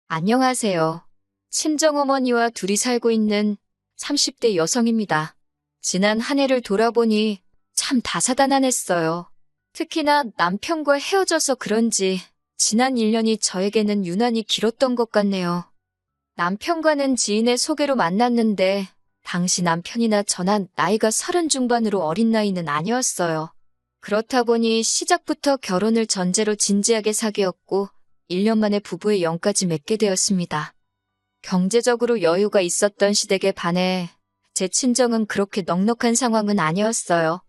안녕하세요. 친정어머니와 둘이 살고 있는 30대 여성입니다. 지난 한 해를 돌아보니 참 다사다난했어요. 특히나 남편과 헤어져서 그런지 지난 1년이 저에게는 유난히 길었던 것 같네요. 남편과는 지인의 소개로 만났는데 당시 남편이나 저나 나이가 30 중반으로 어린 나이는 아니었어요. 그렇다 보니 시작부터 결혼을 전제로 진지하게 사귀었고 1년 만에 부부의 영까지 맺게 되었습니다. 경제적으로 여유가 있었던 시댁에 반해 제 친정은 그렇게 넉넉한 상황은 아니었어요.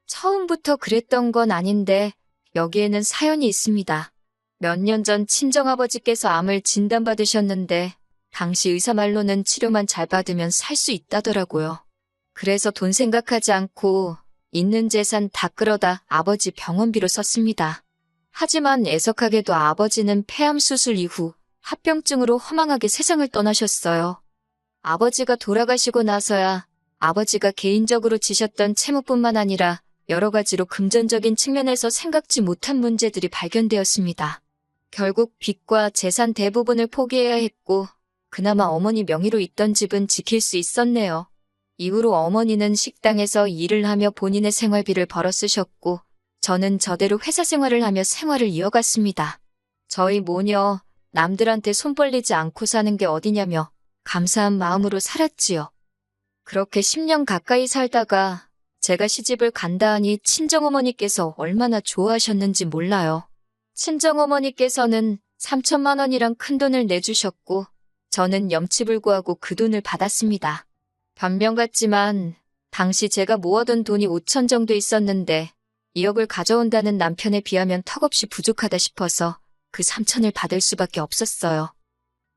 처음부터 그랬던 건 아닌데 여기에는 사연이 있습니다. 몇 년 전 친정아버지께서 암을 진단받으셨는데 당시 의사 말로는 치료만 잘 받으면 살 수 있다더라고요. 그래서 돈 생각하지 않고 있는 재산 다 끌어다 아버지 병원비로 썼습니다. 하지만 애석하게도 아버지는 폐암 수술 이후 합병증으로 허망하게 세상을 떠나셨어요. 아버지가 돌아가시고 나서야 아버지가 개인적으로 지셨던 채무뿐만 아니라 여러 가지로 금전적인 측면에서 생각지 못한 문제들이 발견되었습니다. 결국 빚과 재산 대부분을 포기해야 했고 그나마 어머니 명의로 있던 집은 지킬 수 있었네요. 이후로 어머니는 식당에서 일을 하며 본인의 생활비를 벌어 쓰셨고 저는 저대로 회사 생활을 하며 생활을 이어갔습니다. 저희 모녀 남들한테 손 벌리지 않고 사는 게 어디냐며 감사한 마음으로 살았지요. 그렇게 10년 가까이 살다가 제가 시집을 간다 하니 친정어머니께서 얼마나 좋아하셨는지 몰라요. 친정어머니께서는 3천만 원이란 큰돈을 내주셨고 저는 염치불구하고 그 돈을 받았습니다. 변명 같지만 당시 제가 모아둔 돈이 5천 정도 있었는데 2억을 가져온다는 남편에 비하면 턱없이 부족하다 싶어서 그 3천을 받을 수밖에 없었어요.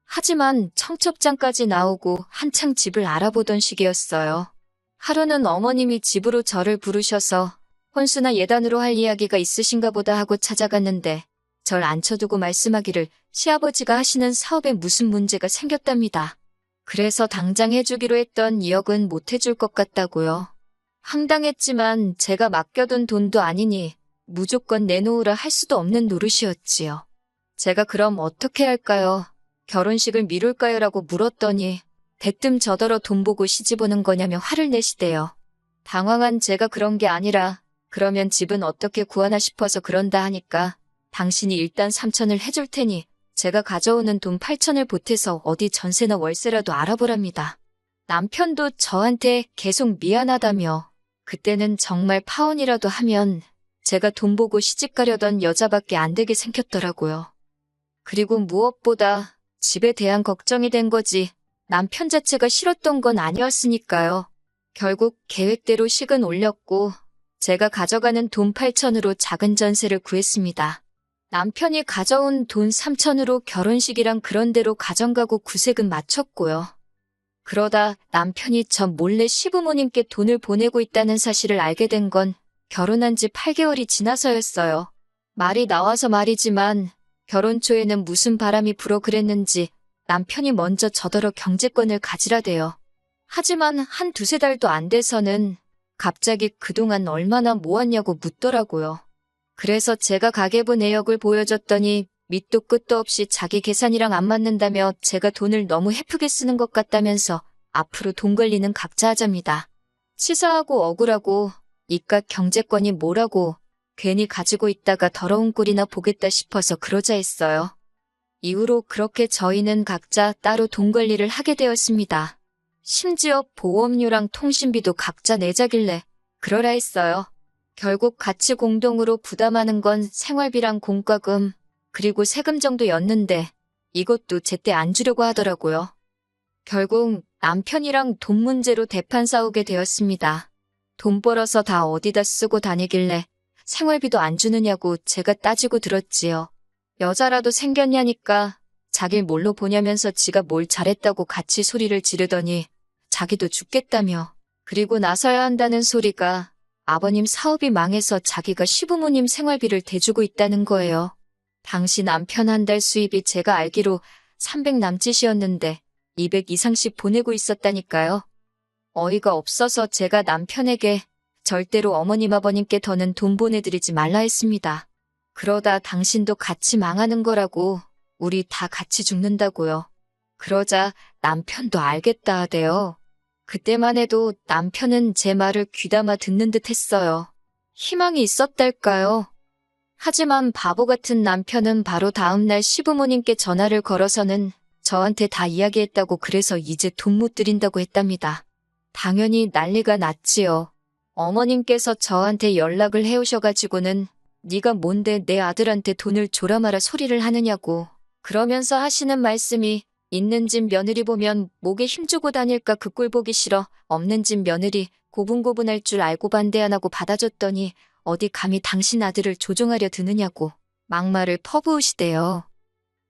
하지만 청첩장까지 나오고 한창 집을 알아보던 시기였어요. 하루는 어머님이 집으로 저를 부르셔서 혼수나 예단으로 할 이야기가 있으신가 보다 하고 찾아갔는데 절 앉혀두고 말씀하기를 시아버지가 하시는 사업에 무슨 문제가 생겼답니다. 그래서 당장 해주기로 했던 2억은 못 해줄 것 같다고요. 황당했지만 제가 맡겨둔 돈도 아니니 무조건 내놓으라 할 수도 없는 노릇이었지요. 제가 그럼 어떻게 할까요? 결혼식을 미룰까요? 라고 물었더니 대뜸 저더러 돈 보고 시집 오는 거냐며 화를 내시대요. 당황한 제가 그런 게 아니라 그러면 집은 어떻게 구하나 싶어서 그런다 하니까 당신이 일단 3천을 해줄 테니 제가 가져오는 돈 8천을 보태서 어디 전세나 월세라도 알아보랍니다. 남편도 저한테 계속 미안하다며 그때는 정말 파혼이라도 하면 제가 돈 보고 시집 가려던 여자밖에 안 되게 생겼더라고요. 그리고 무엇보다 집에 대한 걱정이 된 거지 남편 자체가 싫었던 건 아니었으니까요. 결국 계획대로 식은 올렸고 제가 가져가는 돈 8천으로 작은 전세를 구했습니다. 남편이 가져온 돈 3천으로 결혼식이랑 그런 데로 가정가구 구색은 마쳤고요. 그러다 남편이 저 몰래 시부모님께 돈을 보내고 있다는 사실을 알게 된 건 결혼한 지 8개월이 지나서였어요. 말이 나와서 말이지만 결혼 초에는 무슨 바람이 불어 그랬는지 남편이 먼저 저더러 경제권을 가지라대요. 하지만 한 두세 달도 안 돼서는 갑자기 그동안 얼마나 모았냐고 묻더라고요. 그래서 제가 가계부 내역을 보여줬더니 밑도 끝도 없이 자기 계산이랑 안 맞는다며 제가 돈을 너무 헤프게 쓰는 것 같다면서 앞으로 돈 관리는 각자 하자입니다. 치사하고 억울하고 이깟 경제권이 뭐라고 괜히 가지고 있다가 더러운 꼴이나 보겠다 싶어서 그러자 했어요. 이후로 그렇게 저희는 각자 따로 돈 관리를 하게 되었습니다. 심지어 보험료랑 통신비도 각자 내자길래 그러라 했어요. 결국 같이 공동으로 부담하는 건 생활비랑 공과금 그리고 세금 정도였는데 이것도 제때 안 주려고 하더라고요. 결국 남편이랑 돈 문제로 대판 싸우게 되었습니다. 돈 벌어서 다 어디다 쓰고 다니길래 생활비도 안 주느냐고 제가 따지고 들었지요. 여자라도 생겼냐니까 자길 뭘로 보냐면서 지가 뭘 잘했다고 같이 소리를 지르더니 자기도 죽겠다며 그리고 나서야 한다는 소리가 아버님 사업이 망해서 자기가 시부모님 생활비를 대주고 있다는 거예요. 당시 남편 한 달 수입이 제가 알기로 300 남짓이었는데 200 이상씩 보내고 있었다니까요. 어이가 없어서 제가 남편에게 절대로 어머님 아버님께 더는 돈 보내드리지 말라 했습니다. 그러다 당신도 같이 망하는 거라고 우리 다 같이 죽는다고요. 그러자 남편도 알겠다 하대요. 그때만 해도 남편은 제 말을 귀담아 듣는 듯 했어요. 희망이 있었달까요? 하지만 바보 같은 남편은 바로 다음날 시부모님께 전화를 걸어서는 저한테 다 이야기했다고 그래서 이제 돈 못 드린다고 했답니다. 당연히 난리가 났지요. 어머님께서 저한테 연락을 해오셔가지고는 네가 뭔데 내 아들한테 돈을 줘라 마라 소리를 하느냐고 그러면서 하시는 말씀이 있는 집 며느리 보면 목에 힘주고 다닐까 그 꼴 보기 싫어 없는 집 며느리 고분고분할 줄 알고 반대 안 하고 받아줬더니 어디 감히 당신 아들을 조종하려 드느냐고 막말을 퍼부으시대요.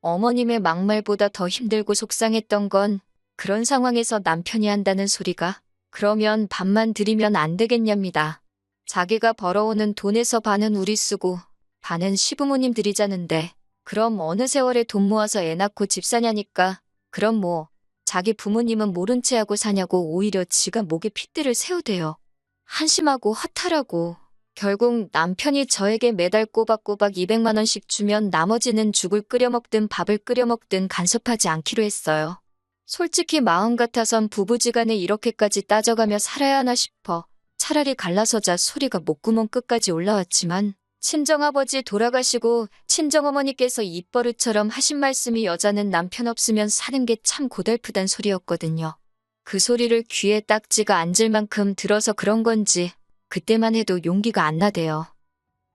어머님의 막말보다 더 힘들고 속상했던 건 그런 상황에서 남편이 한다는 소리가 그러면 반만 드리면 안 되겠냐입니다. 자기가 벌어오는 돈에서 반은 우리 쓰고 반은 시부모님 드리자는데 그럼 어느 세월에 돈 모아서 애 낳고 집 사냐니까 그럼 뭐 자기 부모님은 모른 채 하고 사냐고 오히려 지가 목에 핏대를 세우대요. 한심하고 허탈하고 결국 남편이 저에게 매달 꼬박꼬박 200만 원씩 주면 나머지는 죽을 끓여 먹든 밥을 끓여 먹든 간섭하지 않기로 했어요. 솔직히 마음 같아선 부부지간에 이렇게까지 따져가며 살아야 하나 싶어 차라리 갈라서자 소리가 목구멍 끝까지 올라왔지만 친정아버지 돌아가시고 친정어머니께서 입버릇처럼 하신 말씀이 여자는 남편 없으면 사는 게 참 고달프단 소리였거든요. 그 소리를 귀에 딱지가 앉을 만큼 들어서 그런 건지 그때만 해도 용기가 안 나대요.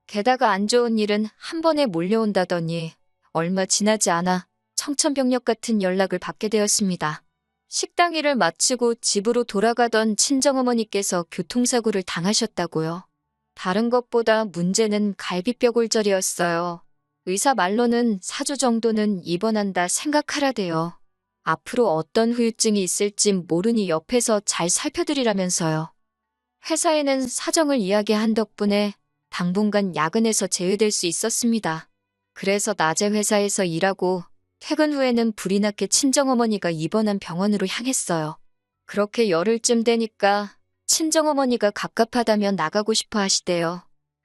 게다가 안 좋은 일은 한 번에 몰려온다더니 얼마 지나지 않아 청천벽력 같은 연락을 받게 되었습니다. 식당 일을 마치고 집으로 돌아가던 친정어머니께서 교통사고를 당하셨다고요. 다른 것보다 문제는 갈비뼈골절이었어요. 의사 말로는 4주 정도는 입원한다 생각하라대요. 앞으로 어떤 후유증이 있을지 모르니 옆에서 잘 살펴드리라면서요. 회사에는 사정을 이야기한 덕분에 당분간 야근에서 제외될 수 있었습니다. 그래서 낮에 회사에서 일하고 퇴근 후에는 불이 나게 친정어머니가 입원한 병원으로 향했어요. 그렇게 열흘쯤 되니까 친정어머니가 갑갑하다며 나가고 싶어 하시대요.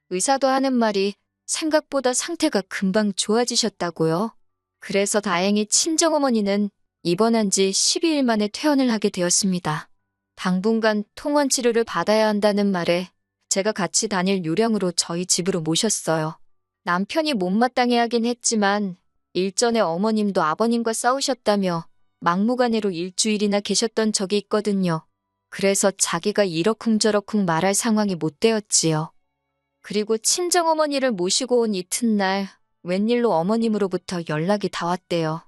의사도 하는 말이 생각보다 상태가 금방 좋아지셨다고요. 그래서 다행히 친정어머니는 입원한 지 12일 만에 퇴원을 하게 되었습니다. 당분간 통원 치료를 받아야 한다는 말에 제가 같이 다닐 요량으로 저희 집으로 모셨어요. 남편이 못마땅해 하긴 했지만 일전에 어머님도 아버님과 싸우셨다며 막무가내로 일주일이나 계셨던 적이 있거든요. 그래서 자기가 이러쿵저러쿵 말할 상황이 못 되었지요. 그리고 친정어머니를 모시고 온 이튿날 웬일로 어머님으로부터 연락이 다 왔대요.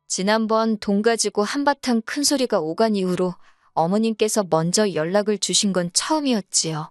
지난번 돈 가지고 한바탕 큰 소리가 오간 이후로 어머님께서 먼저 연락을 주신 건 처음이었지요.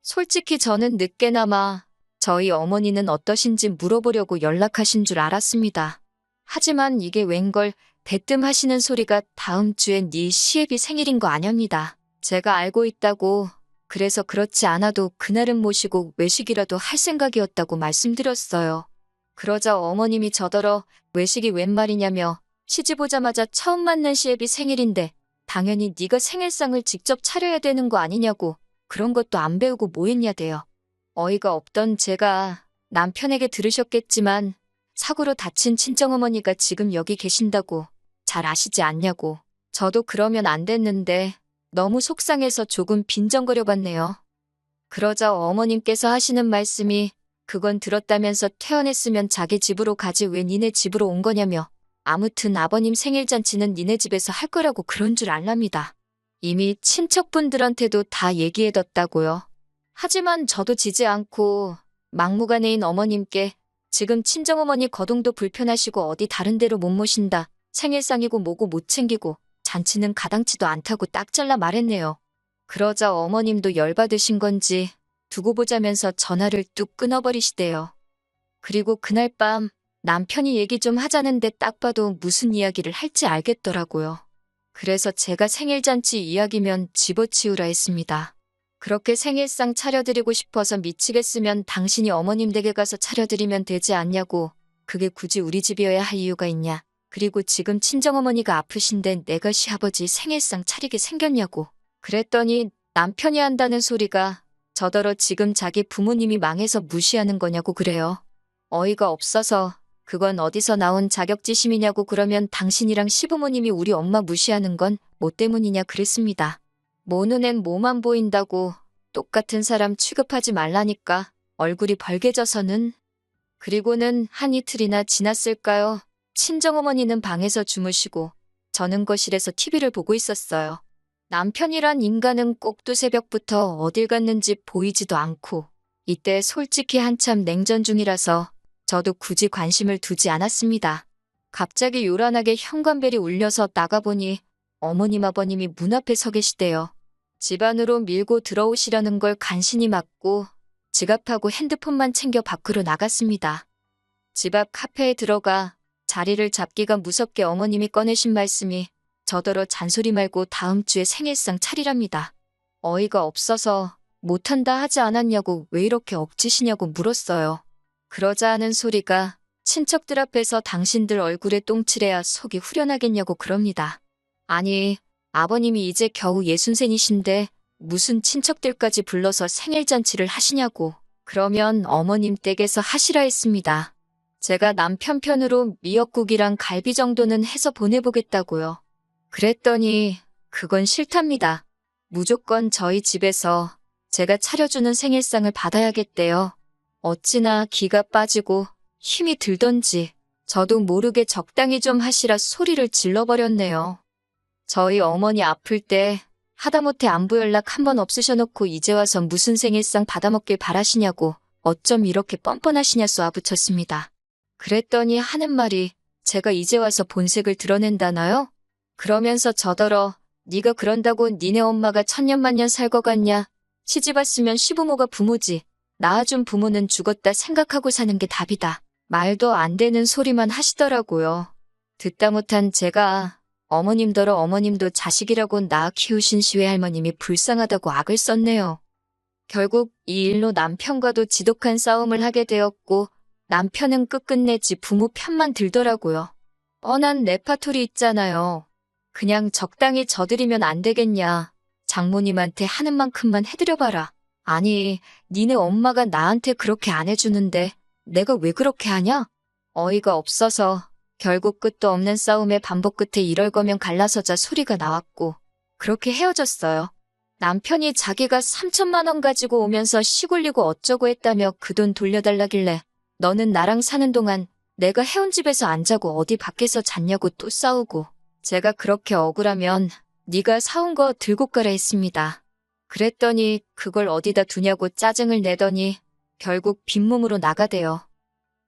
솔직히 저는 늦게나마 저희 어머니는 어떠신지 물어보려고 연락하신 줄 알았습니다. 하지만 이게 웬걸 대뜸 하시는 소리가 다음 주엔 네 시애비 생일인 거 아렵니다. 제가 알고 있다고 그래서 그렇지 않아도 그날은 모시고 외식이라도 할 생각이었다고 말씀드렸어요. 그러자 어머님이 저더러 외식이 웬 말이냐며 시집 오자마자 처음 만난 시애비 생일인데 당연히 네가 생일상을 직접 차려야 되는 거 아니냐고 그런 것도 안 배우고 뭐 했냐대요. 어이가 없던 제가 남편에게 들으셨겠지만 사고로 다친 친정어머니가 지금 여기 계신다고 잘 아시지 않냐고 저도 그러면 안 됐는데 너무 속상해서 조금 빈정거려 봤네요. 그러자 어머님께서 하시는 말씀이 그건 들었다면서 퇴원했으면 자기 집으로 가지 왜 니네 집으로 온 거냐며 아무튼 아버님 생일잔치는 니네 집에서 할 거라고 그런 줄 알랍니다. 이미 친척분들한테도 다 얘기해뒀다고요. 하지만 저도 지지 않고 막무가내인 어머님께 지금 친정어머니 거동도 불편하시고 어디 다른 데로 못 모신다. 생일상이고 뭐고 못 챙기고 잔치는 가당치도 않다고 딱 잘라 말했네요. 그러자 어머님도 열받으신 건지 두고 보자면서 전화를 뚝 끊어버리시대요. 그리고 그날 밤 남편이 얘기 좀 하자는데 딱 봐도 무슨 이야기를 할지 알겠더라고요. 그래서 제가 생일잔치 이야기면 집어치우라 했습니다. 그렇게 생일상 차려드리고 싶어서 미치겠으면 당신이 어머님 댁에 가서 차려드리면 되지 않냐고. 그게 굳이 우리 집이어야 할 이유가 있냐. 그리고 지금 친정어머니가 아프신데 내가 시아버지 생일상 차리게 생겼냐고. 그랬더니 남편이 한다는 소리가 저더러 지금 자기 부모님이 망해서 무시하는 거냐고 그래요. 어이가 없어서 그건 어디서 나온 자격지심이냐고 그러면 당신이랑 시부모님이 우리 엄마 무시하는 건 뭐 때문이냐 그랬습니다. 모 눈엔 뭐만 보인다고 똑같은 사람 취급하지 말라니까 얼굴이 벌개져서는. 그리고는 한 이틀이나 지났을까요? 친정어머니는 방에서 주무시고 저는 거실에서 TV를 보고 있었어요. 남편이란 인간은 꼭두 새벽부터 어딜 갔는지 보이지도 않고 이때 솔직히 한참 냉전 중이라서 저도 굳이 관심을 두지 않았습니다. 갑자기 요란하게 현관벨이 울려서 나가보니 어머님 아버님이 문 앞에 서 계시대요. 집 안으로 밀고 들어오시려는 걸 간신히 막고 지갑하고 핸드폰만 챙겨 밖으로 나갔습니다. 집 앞 카페에 들어가 자리를 잡기가 무섭게 어머님이 꺼내신 말씀이 저더러 잔소리 말고 다음 주에 생일상 차리랍니다. 어이가 없어서 못한다 하지 않았냐고 왜 이렇게 억지시냐고 물었어요. 그러자 하는 소리가 친척들 앞에서 당신들 얼굴에 똥칠해야 속이 후련하겠냐고 그럽니다. 아니, 아버님이 이제 겨우 60세이신데 무슨 친척들까지 불러서 생일잔치를 하시냐고. 그러면 어머님 댁에서 하시라 했습니다. 제가 남편 편으로 미역국이랑 갈비 정도는 해서 보내보겠다고요. 그랬더니 그건 싫답니다. 무조건 저희 집에서 제가 차려주는 생일상을 받아야겠대요. 어찌나 기가 빠지고 힘이 들던지 저도 모르게 적당히 좀 하시라 소리를 질러버렸네요. 저희 어머니 아플 때 하다못해 안부 연락 한 번 없으셔놓고 이제 와서 무슨 생일상 받아먹길 바라시냐고 어쩜 이렇게 뻔뻔하시냐 쏘아붙였습니다. 그랬더니 하는 말이 제가 이제 와서 본색을 드러낸다나요? 그러면서 저더러 네가 그런다고 니네 엄마가 천년만년 살 거 같냐? 시집 왔으면 시부모가 부모지. 낳아준 부모는 죽었다 생각하고 사는 게 답이다. 말도 안 되는 소리만 하시더라고요. 듣다 못한 제가 어머님더러 어머님도 자식이라고 낳아 키우신 시외할머님이 불쌍하다고 악을 썼네요. 결국 이 일로 남편과도 지독한 싸움을 하게 되었고 남편은 끝끝내 지 부모 편만 들더라고요. 뻔한 레파토리 있잖아요. 그냥 적당히 져드리면 안 되겠냐. 장모님한테 하는 만큼만 해드려봐라. 아니, 니네 엄마가 나한테 그렇게 안 해주는데 내가 왜 그렇게 하냐? 어이가 없어서 결국 끝도 없는 싸움의 반복 끝에 이럴 거면 갈라서자 소리가 나왔고 그렇게 헤어졌어요. 남편이 자기가 3천만 원 가지고 오면서 시골리고 어쩌고 했다며 그 돈 돌려달라길래 너는 나랑 사는 동안 내가 해온 집에서 안 자고 어디 밖에서 잤냐고 또 싸우고 제가 그렇게 억울하면 네가 사온 거 들고 가라 했습니다. 그랬더니 그걸 어디다 두냐고 짜증을 내더니 결국 빈몸으로 나가대요.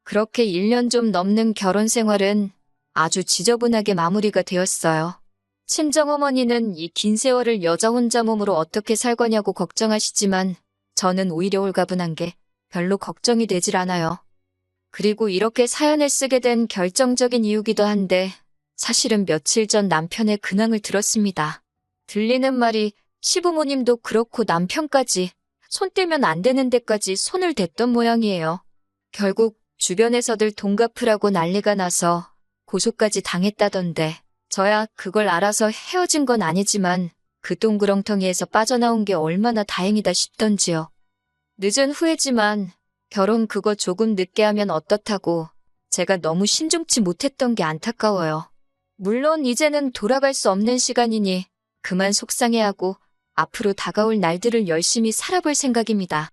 그렇게 1년 좀 넘는 결혼 생활은 아주 지저분하게 마무리가 되었어요. 친정어머니는 이 긴 세월을 여자 혼자 몸으로 어떻게 살 거냐고 걱정하시지만 저는 오히려 홀가분한 게 별로 걱정이 되질 않아요. 그리고 이렇게 사연을 쓰게 된 결정적인 이유기도 한데 사실은 며칠 전 남편의 근황을 들었습니다. 들리는 말이 시부모님도 그렇고 남편까지 손 떼면 안 되는 데까지 손을 댔던 모양이에요. 결국 주변에서들 돈 갚으라고 난리가 나서 고소까지 당했다던데 저야 그걸 알아서 헤어진 건 아니지만 그 동그렁텅이에서 빠져나온 게 얼마나 다행이다 싶던지요. 늦은 후회지만 결혼 그거 조금 늦게 하면 어떻다고 제가 너무 신중치 못했던 게 안타까워요. 물론 이제는 돌아갈 수 없는 시간이니 그만 속상해하고 앞으로 다가올 날들을 열심히 살아볼 생각입니다.